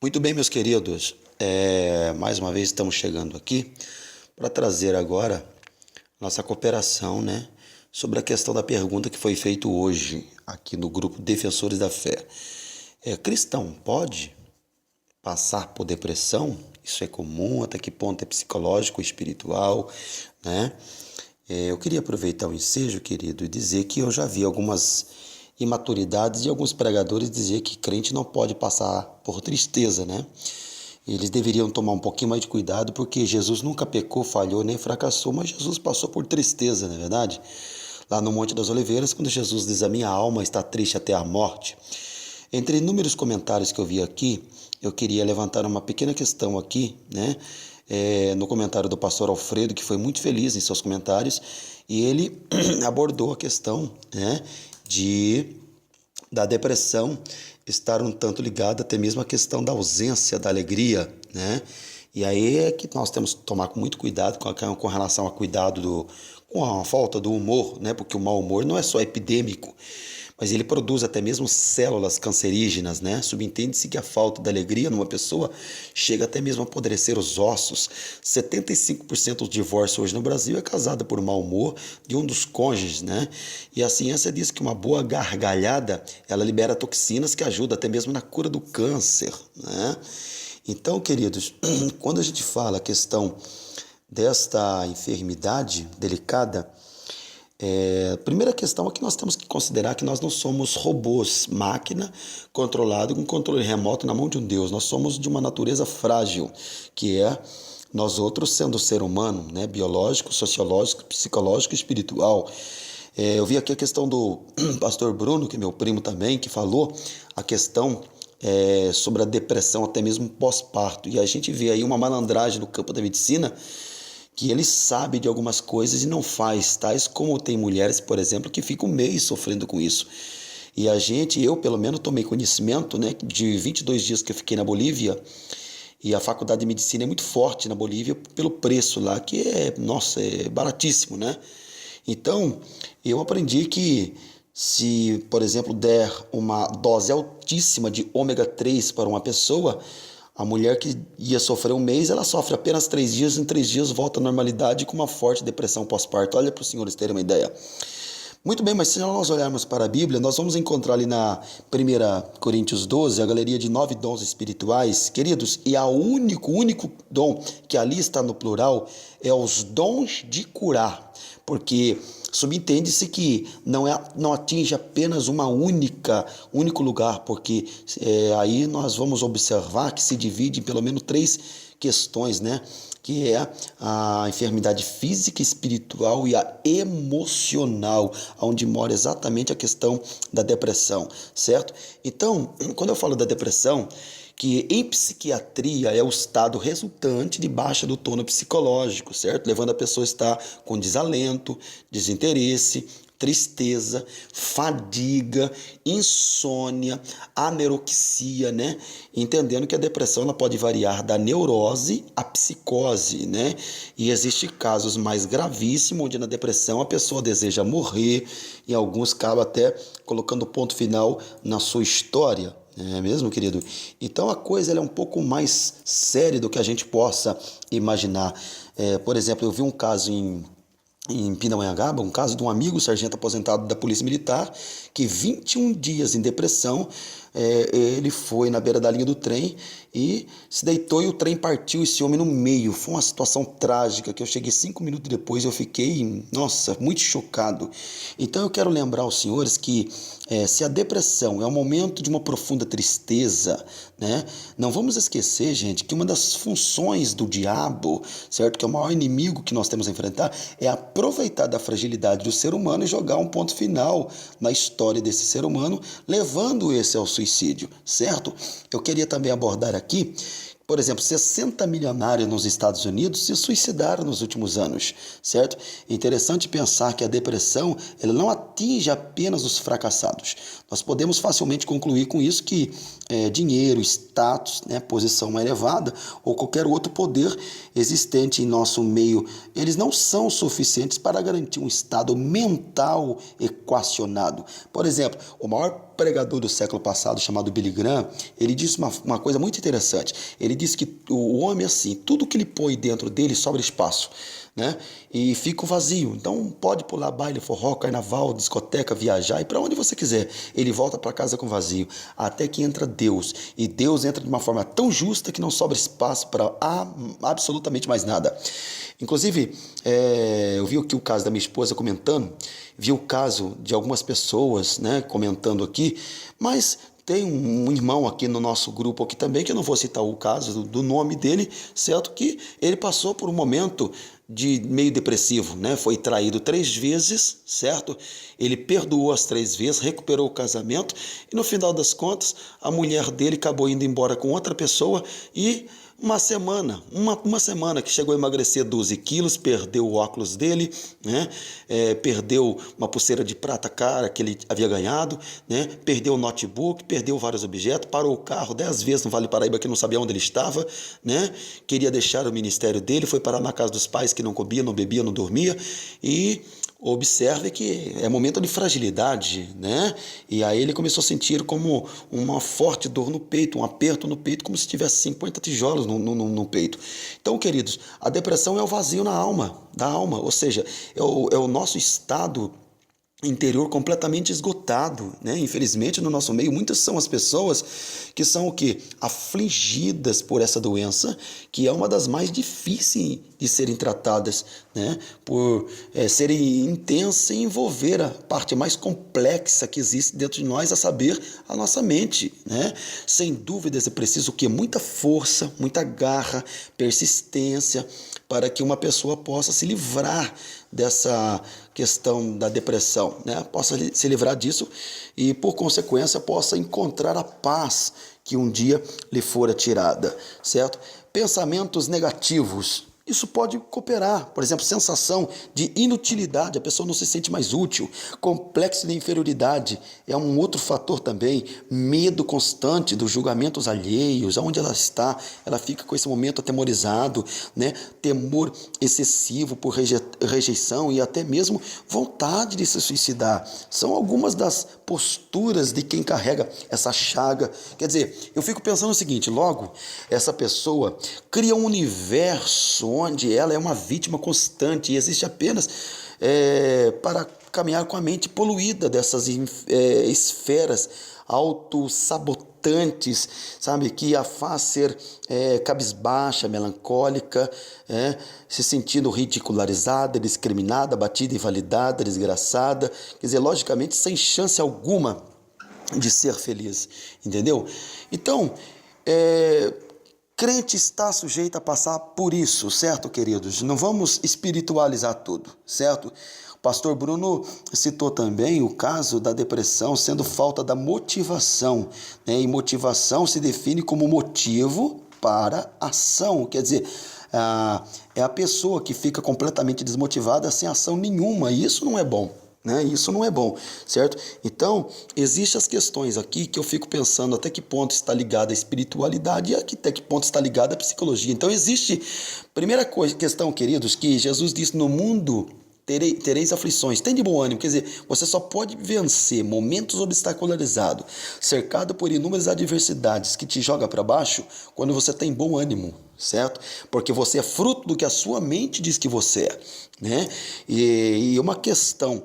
Muito bem, meus queridos. Mais uma vez estamos chegando aqui para trazer agora nossa cooperação, né, sobre a questão da pergunta que foi feita hoje aqui no grupo Defensores da Fé. Cristão pode passar por depressão? Isso é comum? Até que ponto é psicológico, espiritual, né? Eu queria aproveitar o ensejo, querido, e dizer que eu já vi algumas imaturidades de alguns pregadores dizer que crente não pode passar por tristeza, né? Eles deveriam tomar um pouquinho mais de cuidado, porque Jesus nunca pecou, falhou, nem fracassou, mas Jesus passou por tristeza, não é verdade? Lá no Monte das Oliveiras, quando Jesus diz: a minha alma está triste até a morte. Entre inúmeros comentários que eu vi aqui, eu queria levantar uma pequena questão aqui, né? No comentário do pastor Alfredo, que foi muito feliz em seus comentários, e ele abordou a questão, né, da depressão estar um tanto ligada até mesmo à questão da ausência da alegria, né? E aí é que nós temos que tomar muito cuidado com relação a cuidado com a falta do humor, né? Porque o mau humor não é só epidêmico, mas ele produz até mesmo células cancerígenas, né? Subentende-se que a falta de alegria numa pessoa chega até mesmo a apodrecer os ossos. 75% dos divórcios hoje no Brasil é causada por mau humor de um dos cônjuges, né? E a ciência diz que uma boa gargalhada, ela libera toxinas que ajudam até mesmo na cura do câncer, né? Então, queridos, quando a gente fala a questão desta enfermidade delicada, a primeira questão é que nós temos que considerar que nós não somos robôs, máquina controlado com controle remoto na mão de um Deus. Nós somos de uma natureza frágil, que é nós outros sendo ser humano, né? Biológico, sociológico, psicológico e espiritual. Eu vi aqui a questão do pastor Bruno, que é meu primo também, que falou a questão sobre a depressão, até mesmo pós-parto. E a gente vê aí uma malandragem no campo da medicina, que ele sabe de algumas coisas e não faz, tais como tem mulheres, por exemplo, que ficam um mês sofrendo com isso. E eu pelo menos tomei conhecimento, né, de 22 dias que eu fiquei na Bolívia, e a faculdade de medicina é muito forte na Bolívia pelo preço lá, que nossa, é baratíssimo, né? Então, eu aprendi que se, por exemplo, der uma dose altíssima de ômega 3 para uma pessoa, a mulher que ia sofrer um mês, ela sofre apenas 3 dias, em 3 dias volta à normalidade com uma forte depressão pós-parto. Olha para os senhores terem uma ideia. Muito bem, mas se nós olharmos para a Bíblia, nós vamos encontrar ali na 1 Coríntios 12, a galeria de 9 dons espirituais, queridos, e o único dom que ali está no plural é os dons de curar, porque subentende-se que não atinge apenas único lugar, porque aí nós vamos observar que se divide em pelo menos 3 questões, né? Que é a enfermidade física, espiritual e a emocional, onde mora exatamente a questão da depressão, certo? Então, quando eu falo da depressão, que em psiquiatria é o estado resultante de baixa do tono psicológico, certo? Levando a pessoa a estar com desalento, desinteresse, tristeza, fadiga, insônia, anorexia, né? Entendendo que a depressão ela pode variar da neurose à psicose, né? E existem casos mais gravíssimos onde na depressão a pessoa deseja morrer, e alguns acabam até colocando ponto final na sua história. É mesmo, querido? Então a coisa ela é um pouco mais séria do que a gente possa imaginar. Por exemplo, eu vi um caso em Pindamonhangaba, um caso de um amigo sargento aposentado da Polícia Militar, que 21 dias em depressão, ele foi na beira da linha do trem e se deitou e o trem partiu esse homem no meio. Foi uma situação trágica que eu cheguei 5 minutos depois e eu fiquei, nossa, muito chocado. Então eu quero lembrar aos senhores que se a depressão é um momento de uma profunda tristeza, né, não vamos esquecer, gente, que uma das funções do diabo, certo, que é o maior inimigo que nós temos a enfrentar, é aproveitar da fragilidade do ser humano e jogar um ponto final na história desse ser humano, levando esse ao suicídio, certo? Eu queria também abordar aqui, por exemplo, 60 milionários nos Estados Unidos se suicidaram nos últimos anos, certo? É interessante pensar que a depressão ela não atinge apenas os fracassados. Nós podemos facilmente concluir com isso que dinheiro, status, né, posição mais elevada ou qualquer outro poder existente em nosso meio, eles não são suficientes para garantir um estado mental equacionado. Por exemplo, o maior pregador do século passado chamado Billy Graham, ele disse uma coisa muito interessante. Ele disse que o homem, assim, tudo que ele põe dentro dele sobra espaço, né? E fica vazio. Então pode pular baile, forró, carnaval, discoteca, viajar e para onde você quiser. Ele volta para casa com vazio, até que entra Deus. E Deus entra de uma forma tão justa que não sobra espaço para absolutamente mais nada. Inclusive, eu vi aqui o caso da minha esposa comentando, vi o caso de algumas pessoas, né, comentando aqui, mas tem um irmão aqui no nosso grupo aqui também, que eu não vou citar o caso do nome dele, certo? Que ele passou por um momento de meio depressivo, né? Foi traído 3 vezes, certo? Ele perdoou as 3 vezes, recuperou o casamento e no final das contas a mulher dele acabou indo embora com outra pessoa e uma semana que chegou a emagrecer 12 quilos, perdeu o óculos dele, né? Perdeu uma pulseira de prata cara que ele havia ganhado, né? Perdeu o notebook, perdeu vários objetos, parou o carro 10 vezes no Vale Paraíba que não sabia onde ele estava, né? Queria deixar o ministério dele, foi parar na casa dos pais que não comia, não bebia, não dormia e observe que é momento de fragilidade, né? E aí ele começou a sentir como uma forte dor no peito, um aperto no peito, como se tivesse 50 tijolos no peito. Então, queridos, a depressão é o vazio na alma, da alma, ou seja, é o nosso estado interior completamente esgotado, né? Infelizmente no nosso meio muitas são as pessoas que são o quê? Afligidas por essa doença, que é uma das mais difíceis de serem tratadas, né? Por serem intensa e envolver a parte mais complexa que existe dentro de nós, a saber, a nossa mente, né? Sem dúvidas é preciso o quê? Muita força, muita garra, persistência para que uma pessoa possa se livrar dessa questão da depressão, né? Possa se livrar disso e, por consequência, possa encontrar a paz que um dia lhe fora tirada, certo? Pensamentos negativos. Isso pode cooperar, por exemplo, sensação de inutilidade, a pessoa não se sente mais útil, complexo de inferioridade é um outro fator também, medo constante dos julgamentos alheios, aonde ela está, ela fica com esse momento atemorizado, né? Temor excessivo por rejeição e até mesmo vontade de se suicidar, são algumas das posturas de quem carrega essa chaga. Quer dizer, eu fico pensando o seguinte, logo, essa pessoa cria um universo onde ela é uma vítima constante e existe apenas para caminhar com a mente poluída dessas esferas autossabotantes, sabe, que a faz ser cabisbaixa, melancólica, se sentindo ridicularizada, discriminada, batida, invalidada, desgraçada, quer dizer, logicamente sem chance alguma de ser feliz, entendeu? Então, crente está sujeito a passar por isso, certo, queridos? Não vamos espiritualizar tudo, certo? O pastor Bruno citou também o caso da depressão sendo falta da motivação, né? E motivação se define como motivo para ação, quer dizer, é a pessoa que fica completamente desmotivada sem ação nenhuma, e isso não é bom. Né? Isso não é bom, certo? Então, existem as questões aqui que eu fico pensando até que ponto está ligada a espiritualidade e até que ponto está ligada a psicologia. Então, existe, primeira questão, queridos, que Jesus disse: no mundo tereis aflições, tem de bom ânimo, quer dizer, você só pode vencer momentos obstacularizados, cercado por inúmeras adversidades que te jogam para baixo, quando você tem bom ânimo, certo? Porque você é fruto do que a sua mente diz que você é, né? E uma questão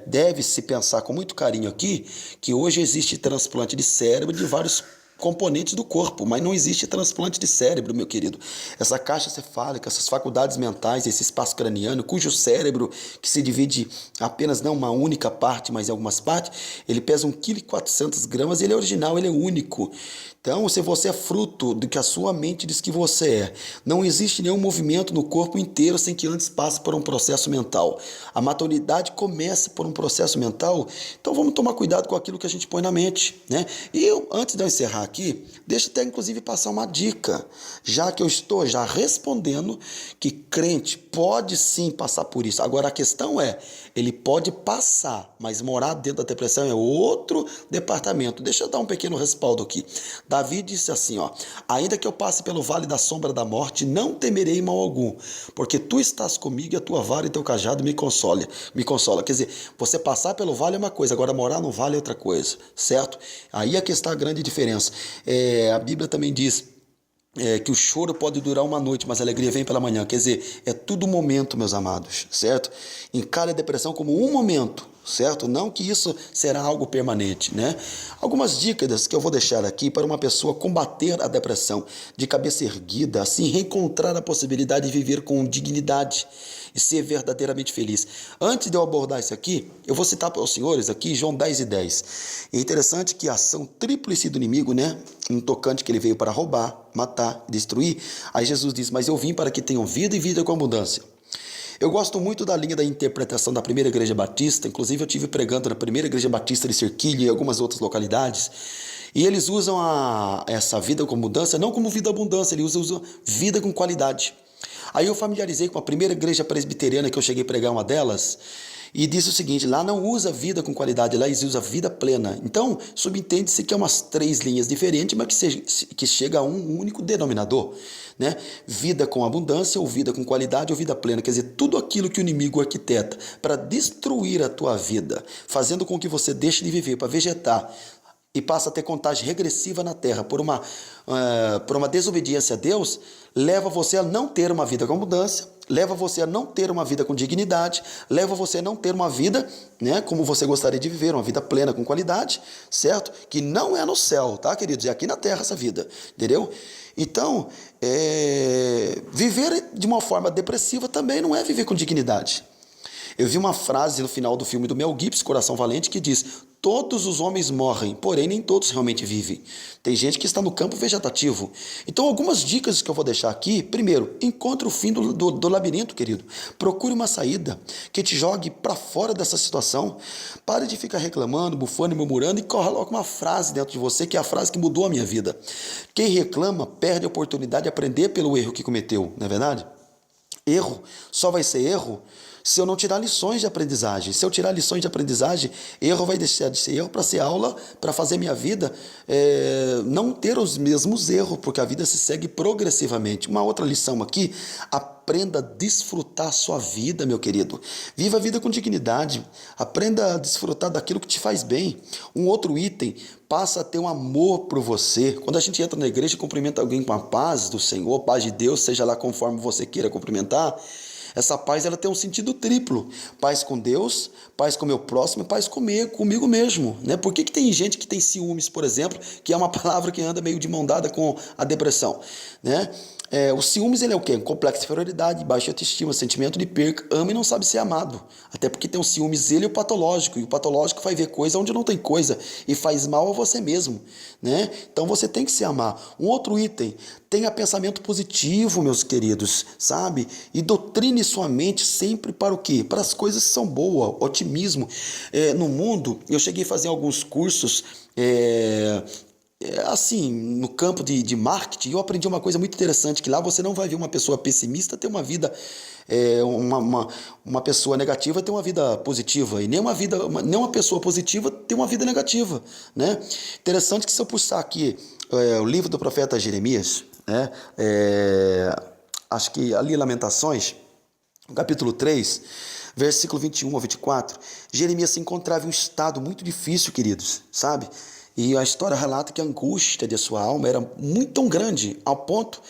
deve se pensar com muito carinho aqui, que hoje existe transplante de cérebro de vários componentes do corpo, mas não existe transplante de cérebro, meu querido. Essa caixa cefálica, essas faculdades mentais, esse espaço craniano, cujo cérebro, que se divide apenas não uma única parte, mas em algumas partes, ele pesa 1,4 kg, ele é original, ele é único. Então, se você é fruto do que a sua mente diz que você é, não existe nenhum movimento no corpo inteiro sem que antes passe por um processo mental. A maturidade começa por um processo mental, então vamos tomar cuidado com aquilo que a gente põe na mente, né? E antes de eu encerrar aqui, deixa eu até inclusive passar uma dica, já que eu estou já respondendo que crente pode sim passar por isso. Agora a questão é ele pode passar, mas morar dentro da depressão é outro departamento. Deixa eu dar um pequeno respaldo aqui. Davi disse assim, ó: ainda que eu passe pelo vale da sombra da morte, não temerei mal algum, porque tu estás comigo e a tua vara e teu cajado me consola. Quer dizer, você passar pelo vale é uma coisa, agora morar no vale é outra coisa, certo? Aí é que está a grande diferença. A Bíblia também diz que o choro pode durar uma noite, mas a alegria vem pela manhã. Quer dizer, é tudo momento, meus amados, certo? Encare a depressão como um momento, certo? Não que isso será algo permanente, né? Algumas dicas que eu vou deixar aqui para uma pessoa combater a depressão de cabeça erguida, assim reencontrar a possibilidade de viver com dignidade e ser verdadeiramente feliz. Antes de eu abordar isso aqui, eu vou citar para os senhores aqui João 10:10. É interessante que a ação tríplice do inimigo, né? Um tocante que ele veio para roubar, matar, destruir. Aí Jesus diz: mas eu vim para que tenham vida e vida com abundância. Eu gosto muito da linha da interpretação da Primeira Igreja Batista, inclusive eu tive pregando na Primeira Igreja Batista de Serquilho e algumas outras localidades, e eles usam essa vida com abundância não como vida abundância, eles usam vida com qualidade. Aí eu familiarizei com a Primeira Igreja Presbiteriana, que eu cheguei a pregar uma delas, e disse o seguinte: lá não usa vida com qualidade, lá eles usam vida plena. Então, subentende-se que é umas 3 linhas diferentes, mas que chega a um único denominador, né? Vida com abundância, ou vida com qualidade, ou vida plena. Quer dizer, tudo aquilo que o inimigo arquiteta para destruir a tua vida, fazendo com que você deixe de viver para vegetar, e passa a ter contagem regressiva na terra por uma desobediência a Deus, leva você a não ter uma vida com abundância, leva você a não ter uma vida com dignidade, leva você a não ter uma vida, né, como você gostaria de viver, uma vida plena, com qualidade, certo? Que não é no céu, tá, queridos? É aqui na terra essa vida, entendeu? Então, viver de uma forma depressiva também não é viver com dignidade. Eu vi uma frase no final do filme do Mel Gibson, Coração Valente, que diz: todos os homens morrem, porém nem todos realmente vivem. Tem gente que está no campo vegetativo. Então, algumas dicas que eu vou deixar aqui. Primeiro, encontre o fim do labirinto, querido. Procure uma saída que te jogue para fora dessa situação. Pare de ficar reclamando, bufando e murmurando, e coloque uma frase dentro de você, que é a frase que mudou a minha vida. Quem reclama perde a oportunidade de aprender pelo erro que cometeu, não é verdade? Erro só vai ser erro se eu não tirar lições de aprendizagem. Se eu tirar lições de aprendizagem, erro vai deixar de ser erro para ser aula, para fazer minha vida não ter os mesmos erros, porque a vida se segue progressivamente. Uma outra lição aqui: aprenda a desfrutar a sua vida, meu querido. Viva a vida com dignidade. Aprenda a desfrutar daquilo que te faz bem. Um outro item: passa a ter um amor por você. Quando a gente entra na igreja e cumprimenta alguém com a paz do Senhor, paz de Deus, seja lá conforme você queira cumprimentar, essa paz ela tem um sentido triplo: paz com Deus, paz com o meu próximo e paz comigo mesmo, né? Por que tem gente que tem ciúmes, por exemplo, que é uma palavra que anda meio de mão dada com a depressão, né? O ciúmes, ele é o quê? Complexo de inferioridade, baixa autoestima, sentimento de perca, ama e não sabe ser amado. Até porque tem o ciúmes, ele e o patológico. E o patológico vai ver coisa onde não tem coisa e faz mal a você mesmo, né? Então você tem que se amar. Um outro item: tenha pensamento positivo, meus queridos, sabe? E doutrine sua mente sempre para o quê? Para as coisas que são boas, otimismo. No mundo, eu cheguei a fazer alguns cursos assim, no campo de marketing. Eu aprendi uma coisa muito interessante, que lá você não vai ver uma pessoa pessimista ter uma vida, uma pessoa negativa ter uma vida positiva, e nem uma pessoa positiva ter uma vida negativa, né? Interessante que, se eu puxar aqui o livro do profeta Jeremias, né, acho que ali Lamentações, capítulo 3, versículo 21 ao 24, Jeremias se encontrava em um estado muito difícil, queridos, sabe? E a história relata que a angústia de sua alma era muito tão grande, ao ponto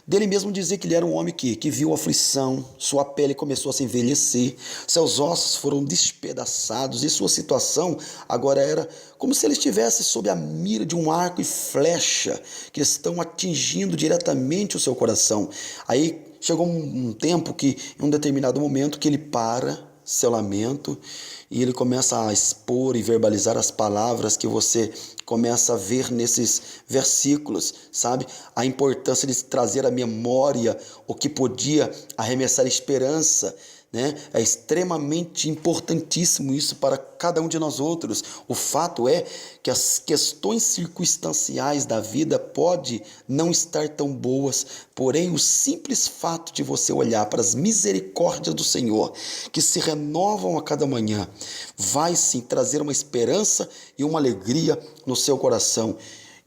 dele mesmo dizer que ele era um homem que viu aflição, sua pele começou a se envelhecer, seus ossos foram despedaçados, e sua situação agora era como se ele estivesse sob a mira de um arco e flecha que estão atingindo diretamente o seu coração. Aí chegou um tempo que, em um determinado momento, que ele para seu lamento e ele começa a expor e verbalizar as palavras que você começa a ver nesses versículos, sabe? A importância de trazer à memória o que podia arremessar esperança né? É extremamente importantíssimo isso para cada um de nós outros. O fato é que as questões circunstanciais da vida podem não estar tão boas, porém o simples fato de você olhar para as misericórdias do Senhor, que se renovam a cada manhã, vai sim trazer uma esperança e uma alegria no seu coração.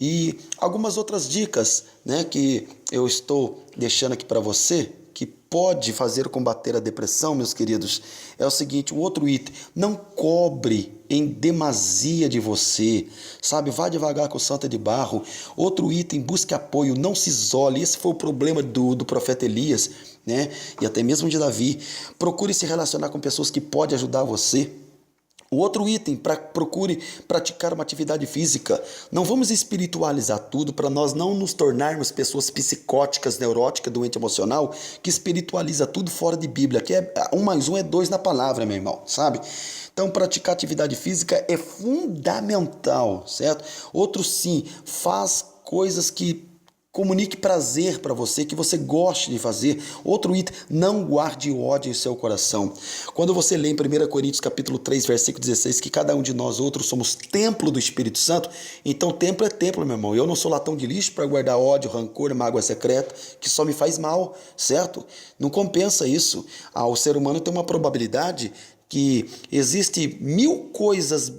E algumas outras dicas, né, que eu estou deixando aqui para você, que pode fazer combater a depressão, meus queridos, é o seguinte: um outro item: não cobre em demasia de você, sabe? Vá devagar com o santo é de barro. Outro item: busque apoio, não se isole. Esse foi o problema do profeta Elias, né? E até mesmo de Davi. Procure se relacionar com pessoas que podem ajudar você. O outro item: procure praticar uma atividade física. Não vamos espiritualizar tudo para nós não nos tornarmos pessoas psicóticas, neuróticas, doente emocional, que espiritualiza tudo fora de Bíblia, que é 1 mais 1 é 2 na palavra, meu irmão, sabe? Então, praticar atividade física é fundamental, certo? Outro sim, faz coisas que comunique prazer para você, que você goste de fazer. Outro item: não guarde ódio em seu coração. Quando você lê em 1 Coríntios capítulo 3, versículo 16, que cada um de nós outros somos templo do Espírito Santo, então templo é templo, meu irmão. Eu não sou latão de lixo para guardar ódio, rancor, mágoa secreta, que só me faz mal, certo? Não compensa isso. O ser humano tem uma probabilidade que existe 1000 coisas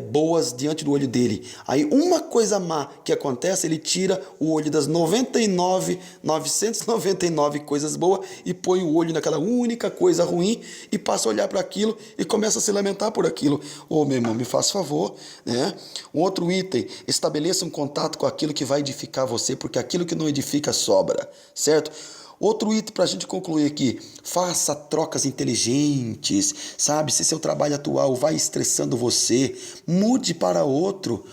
boas diante do olho dele. Aí uma coisa má que acontece, ele tira o olho das 999 coisas boas e põe o olho naquela única coisa ruim e passa a olhar para aquilo e começa a se lamentar por aquilo. Ô, meu irmão, me faz favor, né? Um outro item: estabeleça um contato com aquilo que vai edificar você, porque aquilo que não edifica sobra, certo? Outro item para a gente concluir aqui: faça trocas inteligentes, sabe? Se seu trabalho atual vai estressando você, mude para outro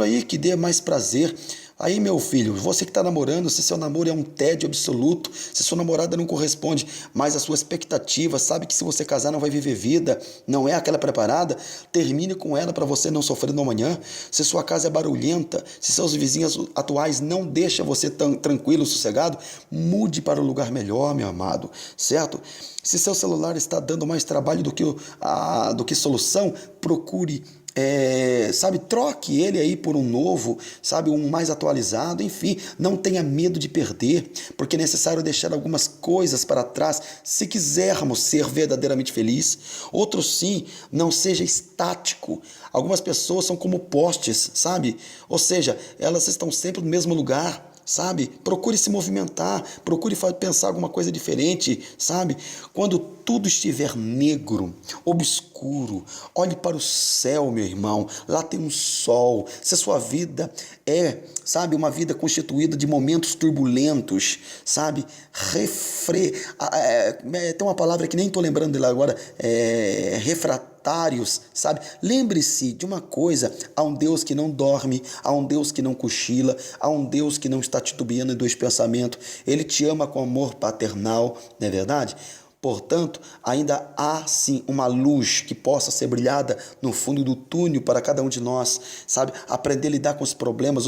aí que dê mais prazer. Aí, meu filho, você que está namorando, se seu namoro é um tédio absoluto, se sua namorada não corresponde mais à sua expectativa, sabe que se você casar não vai viver vida, não é aquela preparada, termine com ela para você não sofrer no amanhã. Se sua casa é barulhenta, se seus vizinhos atuais não deixam você tão tranquilo, sossegado, mude para um lugar melhor, meu amado, certo? Se seu celular está dando mais trabalho do que solução, procure troque ele aí por um novo, sabe, um mais atualizado. Enfim, não tenha medo de perder, porque é necessário deixar algumas coisas para trás se quisermos ser verdadeiramente felizes. Outro sim: não seja estático. Algumas pessoas são como postes, sabe? Ou seja, elas estão sempre no mesmo lugar, sabe? Procure se movimentar, procure pensar alguma coisa diferente, sabe? Quando tudo estiver negro, obscuro, olhe para o céu, meu irmão. Lá tem um sol. Se a sua vida é, sabe, uma vida constituída de momentos turbulentos, sabe? Tem uma palavra que nem estou lembrando dela agora, refratários, sabe? Lembre-se de uma coisa: há um Deus que não dorme, há um Deus que não cochila, há um Deus que não está titubeando em dois pensamentos. Ele te ama com amor paternal, não é verdade? Portanto, ainda há sim uma luz que possa ser brilhada no fundo do túnel para cada um de nós, sabe? Aprender a lidar com os problemas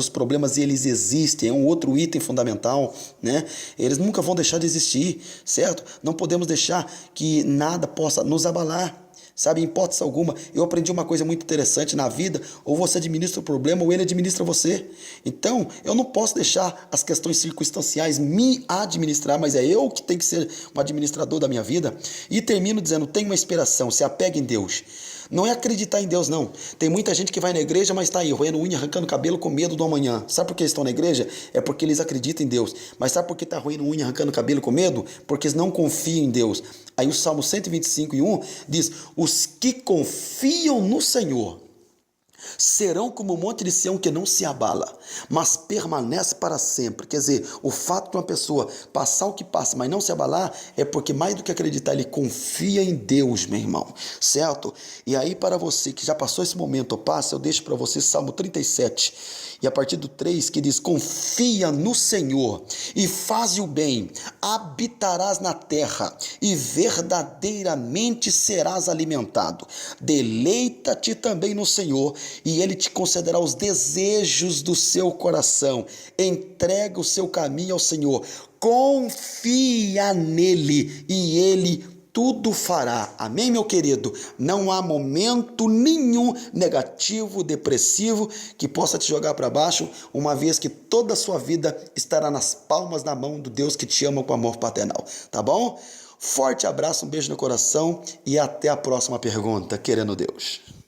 eles existem, é um outro item fundamental, né? Eles nunca vão deixar de existir, certo? Não podemos deixar que nada possa nos abalar, sabe? Em hipótese alguma. Eu aprendi uma coisa muito interessante na vida: ou você administra o problema ou ele administra você. Então, eu não posso deixar as questões circunstanciais me administrar, mas é eu que tenho que ser o administrador da minha vida. E termino dizendo: tenha uma inspiração, se apegue em Deus. Não é acreditar em Deus, não. Tem muita gente que vai na igreja, mas está aí roendo unha, arrancando cabelo com medo do amanhã. Sabe por que eles estão na igreja? É porque eles acreditam em Deus. Mas sabe por que está roendo unha, arrancando cabelo com medo? Porque eles não confiam em Deus. Aí o Salmo 125:1 diz: os que confiam no Senhor serão como o monte de Sião, que não se abala, mas permanece para sempre. Quer dizer, o fato de uma pessoa passar o que passa, mas não se abalar, é porque mais do que acreditar, ele confia em Deus, meu irmão, certo? E aí, para você que já passou esse momento, eu deixo para você Salmo 37, e a partir do 3, que diz: confia no Senhor e faze o bem, habitarás na terra e verdadeiramente serás alimentado. Deleita-te também no Senhor e Ele te concederá os desejos do seu coração. Entrega o seu caminho ao Senhor, confia nele e Ele tudo fará. Amém, meu querido? Não há momento nenhum negativo, depressivo que possa te jogar para baixo, uma vez que toda a sua vida estará nas palmas da mão do Deus que te ama com amor paternal, tá bom? Forte abraço, um beijo no coração e até a próxima pergunta, querendo Deus.